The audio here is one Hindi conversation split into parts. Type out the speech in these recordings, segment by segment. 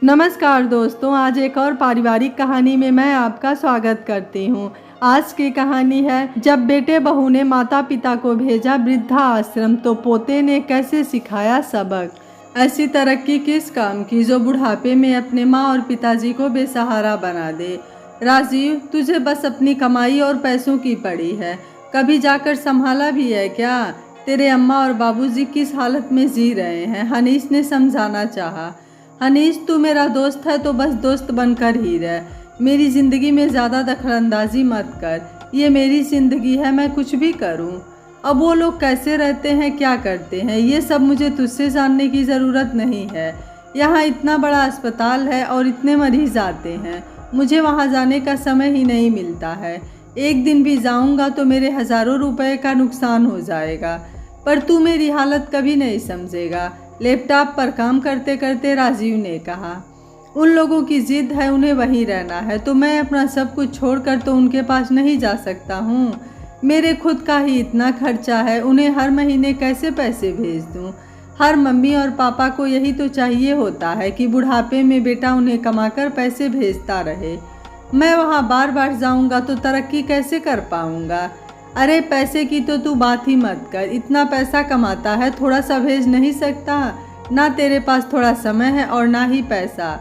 नमस्कार दोस्तों, आज एक और पारिवारिक कहानी में मैं आपका स्वागत करती हूँ। आज की कहानी है जब बेटे बहू ने माता पिता को भेजा वृद्धा आश्रम तो पोते ने कैसे सिखाया सबक। ऐसी तरक्की किस काम की जो बुढ़ापे में अपने माँ और पिताजी को बेसहारा बना दे। राजीव, तुझे बस अपनी कमाई और पैसों की पड़ी है, कभी जाकर संभाला भी है क्या? तेरे अम्मा और बाबूजी किस हालत में जी रहे हैं? हनीश ने समझाना चाहा। हनीश, तू मेरा दोस्त है तो बस दोस्त बनकर ही रह, मेरी ज़िंदगी में ज़्यादा दखलंदाजी मत कर। ये मेरी ज़िंदगी है, मैं कुछ भी करूं। अब वो लोग कैसे रहते हैं, क्या करते हैं, ये सब मुझे तुझसे जानने की ज़रूरत नहीं है। यहाँ इतना बड़ा अस्पताल है और इतने मरीज़ आते हैं, मुझे वहाँ जाने का समय ही नहीं मिलता है। एक दिन भी जाऊँगा तो मेरे हज़ारों रुपए का नुकसान हो जाएगा। पर तू मेरी हालत कभी नहीं समझेगा, लैपटॉप पर काम करते करते राजीव ने कहा। उन लोगों की जिद है, उन्हें वहीं रहना है, तो मैं अपना सब कुछ छोड़कर तो उनके पास नहीं जा सकता हूँ। मेरे खुद का ही इतना खर्चा है, उन्हें हर महीने कैसे पैसे भेज दूँ? हर मम्मी और पापा को यही तो चाहिए होता है कि बुढ़ापे में बेटा उन्हें कमाकर पैसे भेजता रहे। मैं वहाँ बार बार जाऊँगा तो तरक्की कैसे कर पाऊँगा? अरे पैसे की तो तू बात ही मत कर, इतना पैसा कमाता है, थोड़ा सा भेज नहीं सकता? ना तेरे पास थोड़ा समय है और ना ही पैसा।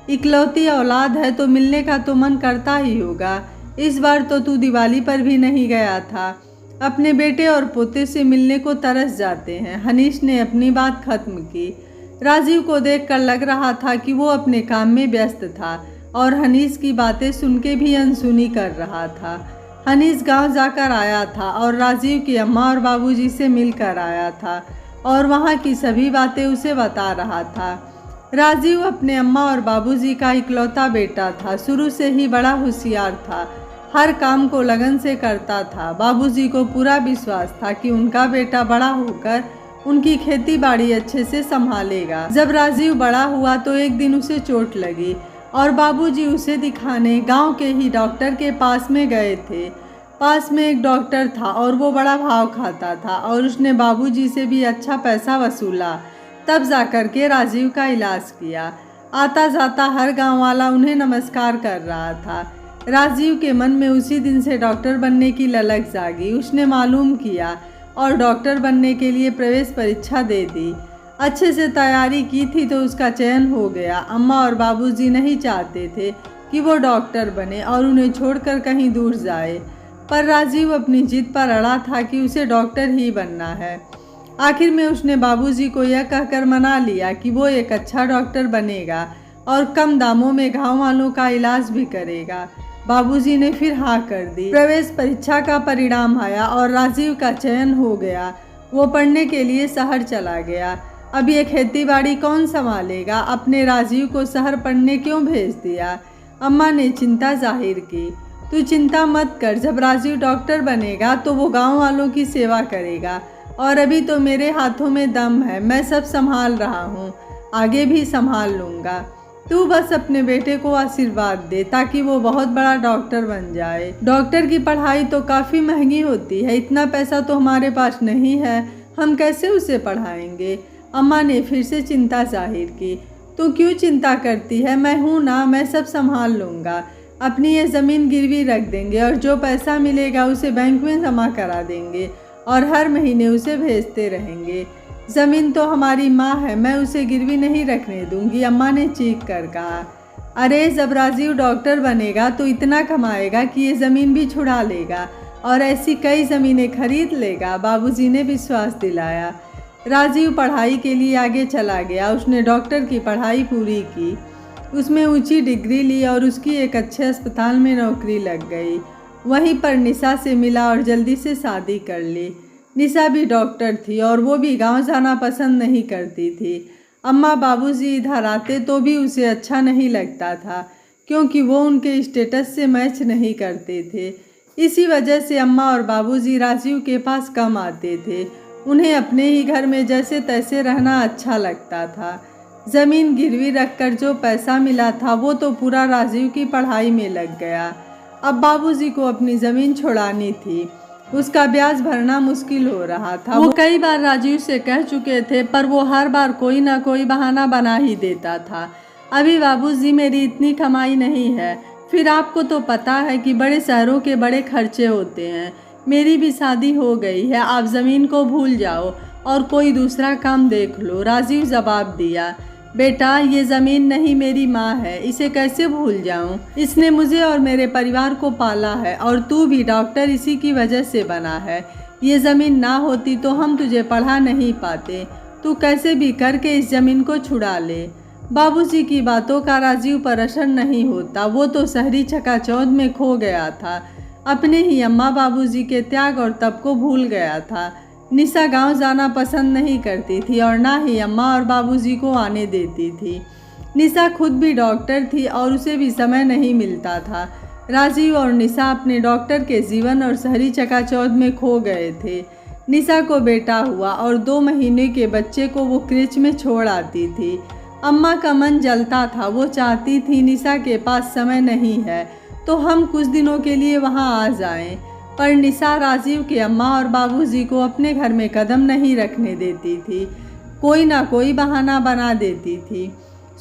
इकलौती औलाद है तो मिलने का तो मन करता ही होगा। इस बार तो तू दिवाली पर भी नहीं गया था। अपने बेटे और पोते से मिलने को तरस जाते हैं। हनीश ने अपनी बात खत्म की। राजीव को देखकर लग रहा था कि वो अपने काम में व्यस्त था और हनीश की बातें सुन के भी अनसुनी कर रहा था। हनीश गांव जाकर आया था और राजीव की अम्मा और बाबूजी से मिलकर आया था और वहाँ की सभी बातें उसे बता रहा था। राजीव अपने अम्मा और बाबूजी का इकलौता बेटा था, शुरू से ही बड़ा होशियार था, हर काम को लगन से करता था। बाबूजी को पूरा विश्वास था कि उनका बेटा बड़ा होकर उनकी खेती बाड़ी अच्छे से संभालेगा। जब राजीव बड़ा हुआ तो एक दिन उसे चोट लगी और बाबूजी उसे दिखाने गांव के ही डॉक्टर के पास में गए थे। पास में एक डॉक्टर था और वो बड़ा भाव खाता था और उसने बाबूजी से भी अच्छा पैसा वसूला, तब जाकर के राजीव का इलाज किया। आता जाता हर गांव वाला उन्हें नमस्कार कर रहा था। राजीव के मन में उसी दिन से डॉक्टर बनने की ललक जागी। उसने मालूम किया और डॉक्टर बनने के लिए प्रवेश परीक्षा दे दी। अच्छे से तैयारी की थी तो उसका चयन हो गया। अम्मा और बाबूजी नहीं चाहते थे कि वो डॉक्टर बने और उन्हें छोड़कर कहीं दूर जाए, पर राजीव अपनी जिद पर अड़ा था कि उसे डॉक्टर ही बनना है। आखिर में उसने बाबूजी को यह कहकर मना लिया कि वो एक अच्छा डॉक्टर बनेगा और कम दामों में गांव वालों का इलाज भी करेगा। बाबूजी ने फिर हाँ कर दी। प्रवेश परीक्षा का परिणाम आया और राजीव का चयन हो गया। वो पढ़ने के लिए शहर चला गया। अब ये खेती बाड़ी कौन संभालेगा? अपने राजीव को शहर पढ़ने क्यों भेज दिया? अम्मा ने चिंता जाहिर की। तू चिंता मत कर, जब राजीव डॉक्टर बनेगा तो वो गांव वालों की सेवा करेगा और अभी तो मेरे हाथों में दम है, मैं सब संभाल रहा हूँ, आगे भी संभाल लूँगा। तू बस अपने बेटे को आशीर्वाद दे ताकि वो बहुत बड़ा डॉक्टर बन जाए। डॉक्टर की पढ़ाई तो काफ़ी महंगी होती है, इतना पैसा तो हमारे पास नहीं है, हम कैसे उसे पढ़ाएंगे? अम्मा ने फिर से चिंता जाहिर की। तू क्यों चिंता करती है, मैं हूँ ना, मैं सब संभाल लूँगा। अपनी ये ज़मीन गिरवी रख देंगे और जो पैसा मिलेगा उसे बैंक में जमा करा देंगे और हर महीने उसे भेजते रहेंगे। ज़मीन तो हमारी माँ है, मैं उसे गिरवी नहीं रखने दूंगी, अम्मा ने चीख कर कहा। अरे जब राजीव डॉक्टर बनेगा तो इतना कमाएगा कि ये ज़मीन भी छुड़ा लेगा और ऐसी कई ज़मीनें खरीद लेगा, बाबूजी ने विश्वास दिलाया। राजीव पढ़ाई के लिए आगे चला गया। उसने डॉक्टर की पढ़ाई पूरी की, उसमें ऊंची डिग्री ली और उसकी एक अच्छे अस्पताल में नौकरी लग गई। वहीं पर निशा से मिला और जल्दी से शादी कर ली। निशा भी डॉक्टर थी और वो भी गांव जाना पसंद नहीं करती थी। अम्मा बाबूजी इधर आते तो भी उसे अच्छा नहीं लगता था क्योंकि वो उनके स्टेटस से मैच नहीं करते थे। इसी वजह से अम्मा और बाबूजी राजीव के पास कम आते थे। उन्हें अपने ही घर में जैसे तैसे रहना अच्छा लगता था। ज़मीन गिरवी रखकर जो पैसा मिला था वो तो पूरा राजीव की पढ़ाई में लग गया। अब बाबूजी को अपनी ज़मीन छुड़ानी थी, उसका ब्याज भरना मुश्किल हो रहा था। वो कई बार राजीव से कह चुके थे पर वो हर बार कोई ना कोई बहाना बना ही देता था। अभी बाबूजी मेरी इतनी कमाई नहीं है, फिर आपको तो पता है कि बड़े शहरों के बड़े खर्चे होते हैं। मेरी भी शादी हो गई है, आप ज़मीन को भूल जाओ और कोई दूसरा काम देख लो। राजीव जवाब दिया, बेटा ये ज़मीन नहीं मेरी माँ है, इसे कैसे भूल जाऊँ। इसने मुझे और मेरे परिवार को पाला है और तू भी डॉक्टर इसी की वजह से बना है। ये ज़मीन ना होती तो हम तुझे पढ़ा नहीं पाते। तू कैसे भी करके इस ज़मीन को छुड़ा ले। बाबूजी की बातों का राजीव पर असर नहीं होता। वो तो शहरी चकाचौंध में खो गया था, अपने ही अम्मा बाबूजी के त्याग और तप को भूल गया था। निशा गांव जाना पसंद नहीं करती थी और ना ही अम्मा और बाबूजी को आने देती थी। निशा खुद भी डॉक्टर थी और उसे भी समय नहीं मिलता था। राजीव और निशा अपने डॉक्टर के जीवन और शहरी चकाचौंध में खो गए थे। निशा को बेटा हुआ और 2 महीने के बच्चे को वो क्रिच में छोड़ आती थी। अम्मा का मन जलता था, वो चाहती थी निशा के पास समय नहीं है तो हम कुछ दिनों के लिए वहाँ आ जाएं, पर निशा राजीव के अम्मा और बाबूजी को अपने घर में कदम नहीं रखने देती थी। कोई ना कोई बहाना बना देती थी।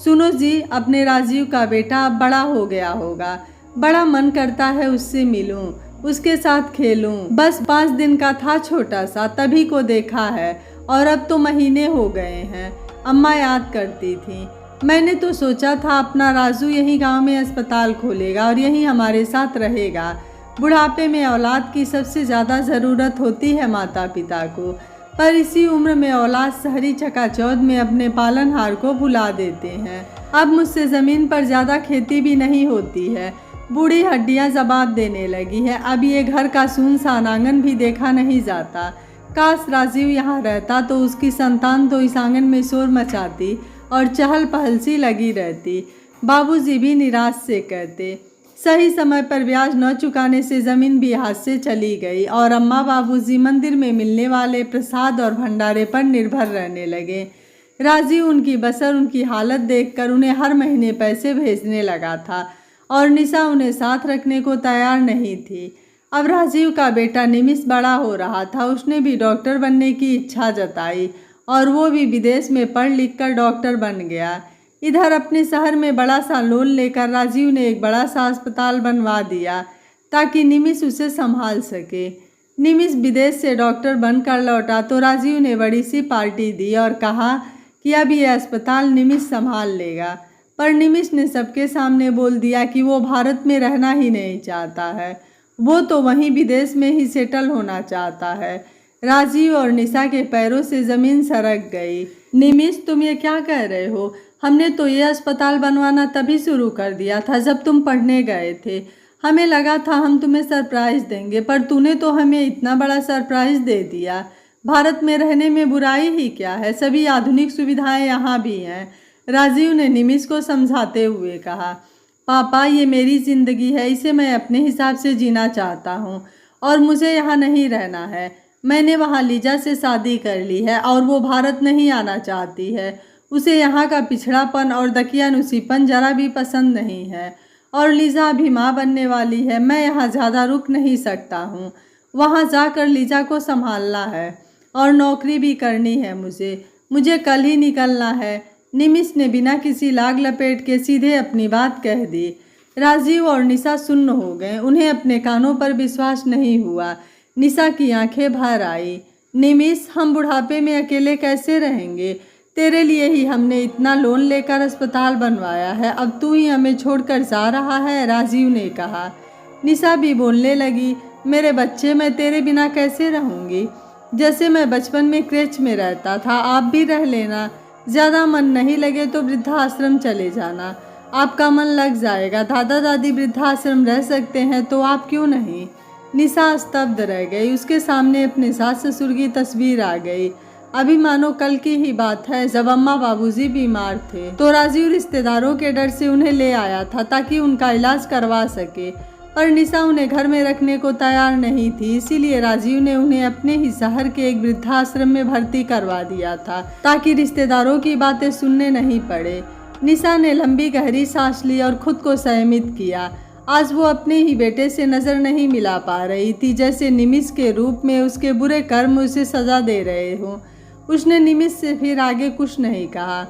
सुनो जी, अपने राजीव का बेटा अब बड़ा हो गया होगा, बड़ा मन करता है उससे मिलूं, उसके साथ खेलूं। बस 5 दिन का था छोटा सा, तभी को देखा है और अब तो महीने हो गए हैं। अम्मा याद करती थी, मैंने तो सोचा था अपना राजू यहीं गांव में अस्पताल खोलेगा और यहीं हमारे साथ रहेगा। बुढ़ापे में औलाद की सबसे ज़्यादा ज़रूरत होती है माता पिता को, पर इसी उम्र में औलाद शहरी चकाचौंध में अपने पालनहार को भुला देते हैं। अब मुझसे ज़मीन पर ज़्यादा खेती भी नहीं होती है, बूढ़ी हड्डियां जवाब देने लगी है। अब ये घर का सुनसान आंगन भी देखा नहीं जाता। काश राजीव यहाँ रहता तो उसकी संतान तो इस आंगन में शोर मचाती और चहल पहल सी लगी रहती। बाबूजी भी निराश से कहते। सही समय पर ब्याज न चुकाने से ज़मीन भी हाथ से चली गई और अम्मा बाबूजी मंदिर में मिलने वाले प्रसाद और भंडारे पर निर्भर रहने लगे। राजीव उनकी बसर, उनकी हालत देखकर उन्हें हर महीने पैसे भेजने लगा था और निशा उन्हें साथ रखने को तैयार नहीं थी। अब राजीव का बेटा निमिष बड़ा हो रहा था। उसने भी डॉक्टर बनने की इच्छा जताई और वो भी विदेश में पढ़ लिख कर डॉक्टर बन गया। इधर अपने शहर में बड़ा सा लोन लेकर राजीव ने एक बड़ा सा अस्पताल बनवा दिया ताकि निमिष उसे संभाल सके। निमिष विदेश से डॉक्टर बनकर लौटा तो राजीव ने बड़ी सी पार्टी दी और कहा कि अब ये अस्पताल निमिष संभाल लेगा। पर निमिष ने सबके सामने बोल दिया कि वो भारत में रहना ही नहीं चाहता है, वो तो वहीं विदेश में ही सेटल होना चाहता है। राजीव और निशा के पैरों से ज़मीन सरक गई। निमिष, तुम ये क्या कह रहे हो? हमने तो ये अस्पताल बनवाना तभी शुरू कर दिया था जब तुम पढ़ने गए थे। हमें लगा था हम तुम्हें सरप्राइज़ देंगे, पर तूने तो हमें इतना बड़ा सरप्राइज़ दे दिया। भारत में रहने में बुराई ही क्या है, सभी आधुनिक सुविधाएं यहाँ भी हैं। राजीव ने निमिष को समझाते हुए कहा, पापा ये मेरी ज़िंदगी है, इसे मैं अपने हिसाब से जीना चाहता हूँ और मुझे यहाँ नहीं रहना है। मैंने वहाँ लीजा से शादी कर ली है और वो भारत नहीं आना चाहती है। उसे यहाँ का पिछड़ापन और दकियानुसीपन जरा भी पसंद नहीं है और लीजा अभी माँ बनने वाली है। मैं यहाँ ज़्यादा रुक नहीं सकता हूँ, वहाँ जाकर लीजा को संभालना है और नौकरी भी करनी है। मुझे कल ही निकलना है। निमिष ने बिना किसी लाग लपेट के सीधे अपनी बात कह दी। राजीव और निशा सुन्न हो गए, उन्हें अपने कानों पर विश्वास नहीं हुआ। निशा की आंखें भर आई। निमिष, हम बुढ़ापे में अकेले कैसे रहेंगे? तेरे लिए ही हमने इतना लोन लेकर अस्पताल बनवाया है, अब तू ही हमें छोड़कर जा रहा है, राजीव ने कहा। निशा भी बोलने लगी, मेरे बच्चे, मैं तेरे बिना कैसे रहूँगी? जैसे मैं बचपन में क्रेच में रहता था, आप भी रह लेना। ज़्यादा मन नहीं लगे तो वृद्धाश्रम चले जाना, आपका मन लग जाएगा। दादा दादी वृद्धाश्रम रह सकते हैं तो आप क्यों नहीं? निशा स्तब्ध रह गई। उसके सामने अपने सास ससुर की तस्वीर आ गई। अभी मानो कल की ही बात है जब अम्मा बाबूजी बीमार थे तो राजीव रिश्तेदारों के डर से उन्हें ले आया था ताकि उनका इलाज करवा सके, पर निशा उन्हें घर में रखने को तैयार नहीं थी। इसीलिए राजीव ने उन्हें अपने ही शहर के एक वृद्धाश्रम में भर्ती करवा दिया था ताकि रिश्तेदारों की बातें सुनने नहीं पड़े। निशा ने लंबी गहरी सांस ली और खुद को संयमित किया। आज वो अपने ही बेटे से नज़र नहीं मिला पा रही थी, जैसे निमिष के रूप में उसके बुरे कर्म उसे सजा दे रहे हों। उसने निमिष से फिर आगे कुछ नहीं कहा।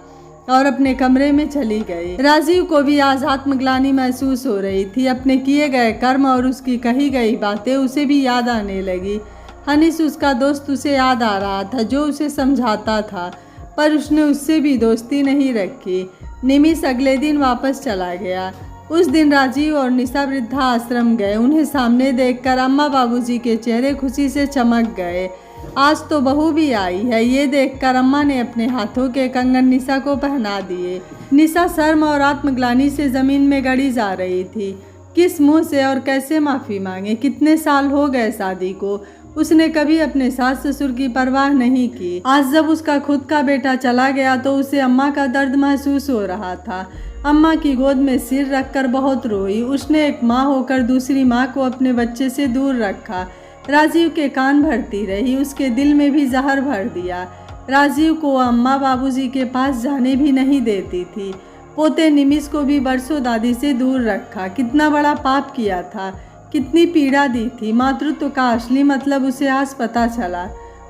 और अपने कमरे में चली गई। राजीव को भी आज आत्मग्लानि महसूस हो रही थी। अपने किए गए कर्म और उसकी कही गई बातें उसे भी याद आने लगी। हनीश उसका दोस्त उसे याद आ रहा था, जो उसे समझाता था, पर उसने उससे भी दोस्ती नहीं रखी। निमिष अगले दिन वापस चला गया। उस दिन राजीव और निशा वृद्धा आश्रम गए। उन्हें सामने देखकर अम्मा बाबूजी के चेहरे खुशी से चमक गए। आज तो बहू भी आई है। ये देखकर अम्मा ने अपने हाथों के कंगन निशा को पहना दिए। निशा शर्म और आत्मग्लानि से जमीन में गड़ी जा रही थी। किस मुंह से और कैसे माफ़ी मांगे? कितने साल हो गए शादी को। उसने कभी अपने सास ससुर की परवाह नहीं की। आज जब उसका खुद का बेटा चला गया तो उसे अम्मा का दर्द महसूस हो रहा था। अम्मा की गोद में सिर रखकर बहुत रोई। उसने एक माँ होकर दूसरी माँ को अपने बच्चे से दूर रखा। राजीव के कान भरती रही, उसके दिल में भी जहर भर दिया। राजीव को अम्मा बाबूजी के पास जाने भी नहीं देती थी। पोते निमिष को भी बरसों दादी से दूर रखा। कितना बड़ा पाप किया था, कितनी पीड़ा दी थी। मातृत्व का असली मतलब उसे आज पता चला।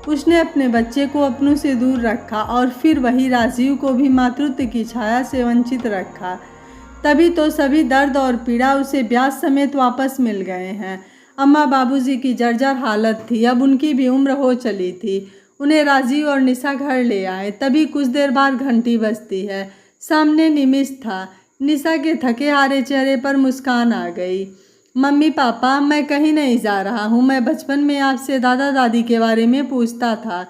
उसने अपने बच्चे को अपनों से दूर रखा और फिर वही राजीव को भी मातृत्व की छाया से वंचित रखा। तभी तो सभी दर्द और पीड़ा उसे ब्याज समेत वापस मिल गए हैं। अम्मा बाबूजी की जर्जर हालत थी। अब उनकी भी उम्र हो चली थी। उन्हें राजीव और निशा घर ले आए। तभी कुछ देर बाद घंटी बजती है। सामने निमिष था। निशा के थके हारे चेहरे पर मुस्कान आ गई। मम्मी पापा, मैं कहीं नहीं जा रहा हूँ। मैं बचपन में आपसे दादा दादी के बारे में पूछता था,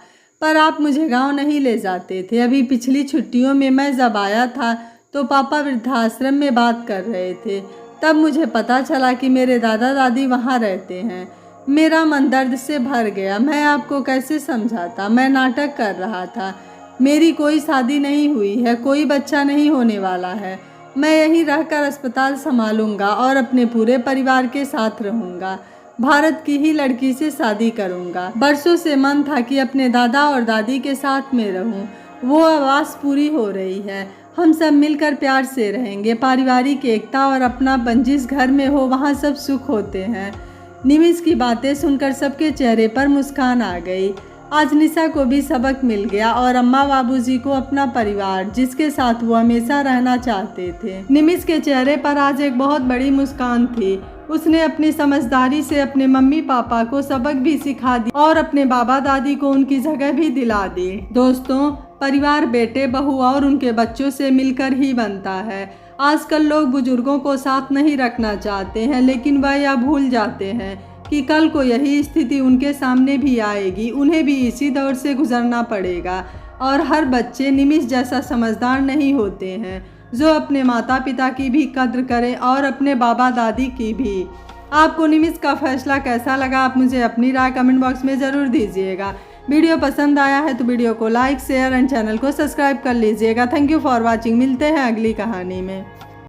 पर आप मुझे गांव नहीं ले जाते थे। अभी पिछली छुट्टियों में मैं जब आया था तो पापा वृद्धाश्रम में बात कर रहे थे। तब मुझे पता चला कि मेरे दादा दादी वहाँ रहते हैं। मेरा मन दर्द से भर गया। मैं आपको कैसे समझाता? मैं नाटक कर रहा था। मेरी कोई शादी नहीं हुई है, कोई बच्चा नहीं होने वाला है। मैं यहीं रहकर अस्पताल संभालूंगा और अपने पूरे परिवार के साथ रहूंगा। भारत की ही लड़की से शादी करूंगा। बरसों से मन था कि अपने दादा और दादी के साथ में रहूं। वो आवाज़ पूरी हो रही है। हम सब मिलकर प्यार से रहेंगे। पारिवारिक एकता और अपनापन जिस घर में हो वहाँ सब सुख होते हैं। निमिष की बातें सुनकर सबके चेहरे पर मुस्कान आ गई। आज निशा को भी सबक मिल गया और अम्मा बाबूजी को अपना परिवार, जिसके साथ वो हमेशा रहना चाहते थे। निमिष के चेहरे पर आज एक बहुत बड़ी मुस्कान थी। उसने अपनी समझदारी से अपने मम्मी पापा को सबक भी सिखा दिया और अपने बाबा दादी को उनकी जगह भी दिला दी। दोस्तों, परिवार बेटे बहू और उनके बच्चों से मिलकर ही बनता है। आजकल लोग बुजुर्गों को साथ नहीं रखना चाहते हैं, लेकिन वह यह भूल जाते हैं कि कल को यही स्थिति उनके सामने भी आएगी। उन्हें भी इसी दौर से गुजरना पड़ेगा। और हर बच्चे निमिष जैसा समझदार नहीं होते हैं, जो अपने माता पिता की भी कद्र करें और अपने बाबा दादी की भी। आपको निमिष का फैसला कैसा लगा? आप मुझे अपनी राय कमेंट बॉक्स में ज़रूर दीजिएगा। वीडियो पसंद आया है तो वीडियो को लाइक शेयर एंड चैनल को सब्सक्राइब कर लीजिएगा। Thank you for watching. मिलते हैं अगली कहानी में।